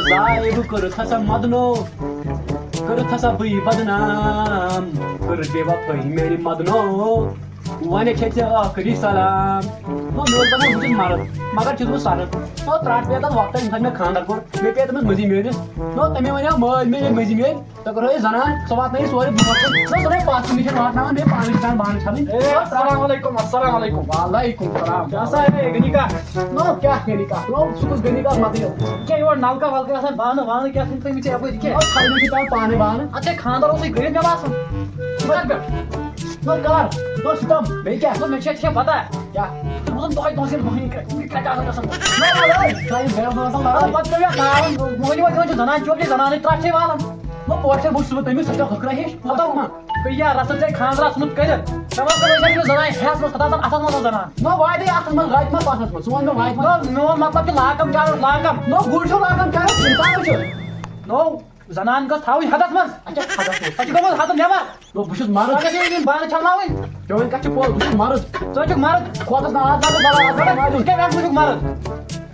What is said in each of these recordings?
زائے بہ کرت ہسا مدنو کرت ہسا بہ بدنام کر بے وفٲیی میانہِ مدنو ونے چھے ژےٚ ٲخری سلام نو مےٚ اوس دپان بہٕ چھُس مرد مگر چھُس بہٕ سرد نو ترٛٹھ پیٚیہِ تتھ وقتس ییٚمہِ ساتہٕ مےٚ خانٛدر کوٚر مےٚ پیٚیہِ تٔمِس مٔنٛزی میٲنِس نو تٔمۍ ونیو مٲلۍ مےٚ ییٚلہِ مٔنٛزی میٲنۍ ژےٚ کوٚرہے زنان سۄ واتنٲیی سورُے برونٛٹھ کُن نو سۄ گٔے پتھ کُن نِش واتناوان بیٚیہِ پانہٕ چھِ کران بانہٕ چھلٕنۍ السلام علیکم السلام علیکم وعلیکم السلام کیٛاہ سا ہے گنِکا نو کیٛاہ گٔے کتھ نو سُہ کُس گٔے کتھ متہٕ کیٛاہ یور نلکا ولکا آسان بانہٕ وانہٕ کیٛاہ چھِنہٕ تھٲیمٕتۍ ژےٚ یپٲرۍ کیٚنٛہہ چھلنہٕ چھِ تَوٕ پانے بانہٕ اَدٕ ژےٚ خانٛدر اوسُے گٔرِتھ مےٚ باسان کتھ پٮ۪ٹھ نو کر نو سِتم بیٚیہِ کیٛاہ مےٚ چھےٚ ژےٚ پتہ کیٛاہ ژٕ بوزان دۄہے دۄہس ییٚلہِ مٔہنی کَتہِ آسان گژھان پتہٕ پتہٕ پیٚو مےٚ ناوُن مٔہنی وٲلۍ دِوان چھِ زنان چوب زنانٕے ترٛٹھ چھے والان نو پوٹھر بہٕ چھُس بہٕ تٔمِس سۄ چھےٚ ہُکرا ہِش یا رسل ژےٚ خانٛدر ژھُنُت کٔرِتھ مےٚ ووٚن زنانہِ ہٮ۪س منٛز پتہٕ آسان اتھس منٛز زنان نو واتے اتھس منٛز راتہِ ما پتھس منٛز ژٕ وَن مےٚ واتہِ ما میون مطلب چھُ لاگم چارُن لاگم نو گُر چھُ لاگان کیٛاہ اِنسان چھُ نو زنان گٔژھ تھاوٕنۍ حدس منٛز اچھا خبر سۄ چھِ گٔمٕژ حدس نٮ۪بر نو بہٕ چھُس مرد گژھِ یِم بانہٕ چھلناوٕنۍ ژےٚ وۄنۍ کتھ چھِ پوٚز بہٕ چھُس مرد ژٕ چھُکھ مرد کھۄتس نہ آز ژٕ کیٛاہ رنٛگہٕ چھُکھ مرد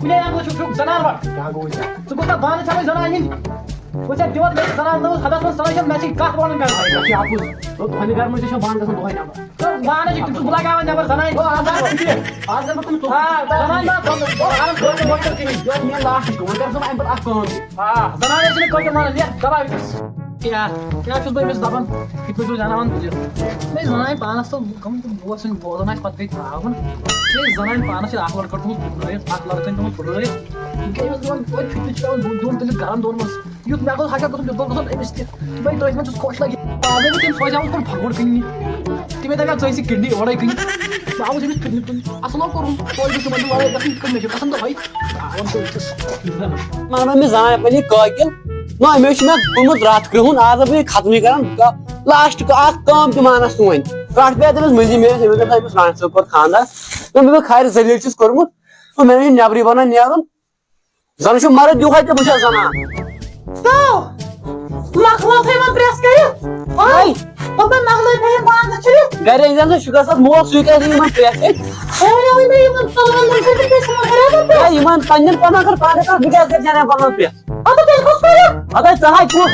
کُنے رنٛگہٕ چھُکھ زنان کیٛاہ گوٚو ژےٚ ژٕ گوٚژھ بانہٕ چھلٕنۍ زنانہِ ہِنٛدۍ بہٕ چھَس دِوان مےٚ زنان نٔوٕز حدس منٛز ژٕ چھَکھ مےٚ سۭتۍ کتھ وَنُن کیٛاہ چھِ اَپُز نو تُہنٛدِ گرٕ منٛز تہِ چھےٚ بانہٕ گژھان دۄہے نٮ۪بر بانہٕ چھِ بہٕ لگاوان نٮ۪بر زنانہِ آز کر بہٕ تٔمِس مےٚ لاسٹٕچ کٲم وۄنۍ کر ژٕ وۄنۍ اَمہِ پتہٕ اکھ کٲم زنانہِ چھِنہٕ کٲلکٮ۪ن وَنان یتھ دباو کیٛاہ چھُس بہٕ أمِس دپان یِتھ پٲٹھۍ چھُس زناوان بٕزِتھ بیٚیہِ زنانہِ پانس تہٕ دوس سٕنٛدۍ بوزان آسہِ پتہٕ گٔے تھاوُن بیٚیہِ زنانہِ پانس چھِ اکھ لڑکہٕ تھوٚمُت پھٕٹرٲیِتھ اکھ لڑکہٕ تھوٚمُت پھٕٹرٲیِتھ أمِس دِوان توتہِ فِٹنہِ چھِ پیٚوان دیُن تٔمِس گرن دۄن منٛز یُتھ مےٚ گوٚژھ ہشا گوٚژھ یُتھ گوٚژھ أمِس تہِ بٔے تٔتھۍ منٛز چھُس خۄش لگہِ آز أمِس تٔمۍ سوزیٛاوُس کوٚر پھکوڑ کٕننہِ تٔمۍ دپیٛاو ژٕ ٲسۍ کِڈنی اورے کٕنہِ بہٕ آوُس أمِس فِٹنہِ کُن اصٕل کوٚرُن توتہِ گوٚژھ تِمن وارے گژھُن یِتھ کٔنۍ مےٚ چھُ گژھان دۄہے مانو أمِس زنانہِ پننہِ قٲقِل نو أمِس چھُ مےٚ کوٚرمُت راتھ کرٛہُن آز بہٕ یہِ ختمٕے کران لاسٹ اکھ کٲم تہِ مانس نہٕ وۄنۍ ترٛٹھ پیٚیہِ تٔمِس مٔنٛزی میٲنِس أمِس دوٚپ أمِس رانہِ صٲب کوٚر خانٛدر دوٚپ بہٕ کھارِ ذٔلیٖل چھُس کوٚرمُت مےٚ چھُ نٮ۪برٕے بنان نیرُن زن چھُ مرد یِہوے تہِ بہٕ چھَس زنان گرِ أنۍ زن شُکر صٲب مول سُے کرِ یِمن پرٛٮ۪س یِمن پننٮ۪ن پنن کر پانہٕ کر بہٕ کیٛازِ کرٕ جناب پنُن پرٛٮ۪س اَدٕ ژٕ ہاے کُس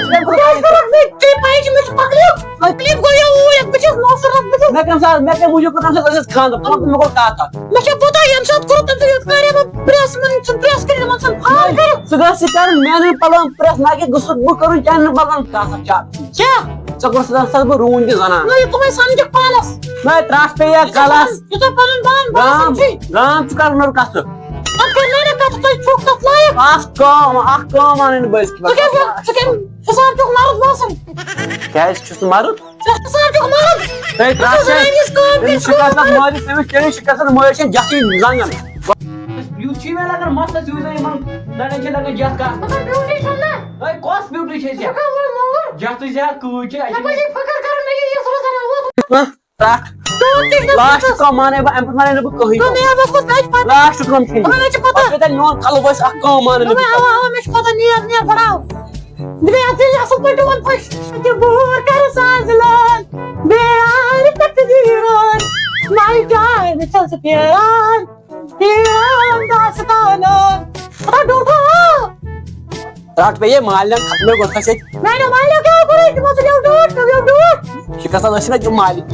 مےٚ کمہِ ساتہٕ مےٚ کمہِ موٗجوٗب کوٚر تمہِ ساتہٕ ٲسِس خانٛدر مےٚ کوٚر کتھ ژٕ گژھِ کرُن میانٮ۪ن پلون پرٛٮ۪س نہ کہِ گوٚژھ بہٕ کرُن چانٮ۪ن پلون ژےٚ کوٚرُتھ بہٕ روٗن تہِ زنان نہ ترٛٹھ پیٚیہِ یا کلس رام ژٕ کر مےٚ کتھٕ اکھ کٲم انٕنۍ نہٕ بٔلۍ کیٛازِ چھُس نہٕ مرد مٲلۍ چھِ جتھٕے زنگن یُتھ چھُے مےٚ لگان مستس یوٗت زن یِمن لڑٮ۪ن چھِ لگان جتھ کتھ کۄس بیوٗٹی چھے ژےٚ جتھٕے زیادٕ کۭژ چھِ لاسٹ کٲم مانے بہٕ امہِ پتہٕ مانے نہٕ بہٕ کٕہٕنۍ لاسٹ کٲم چھِ میون کلہٕ وٲسۍ اکھ کٲم مانہٕ نہٕ ترٛٹھ پیٚیہِ مالین ختمے گوٚژھ شِکر صٲب ٲسۍ نا تِم مالِک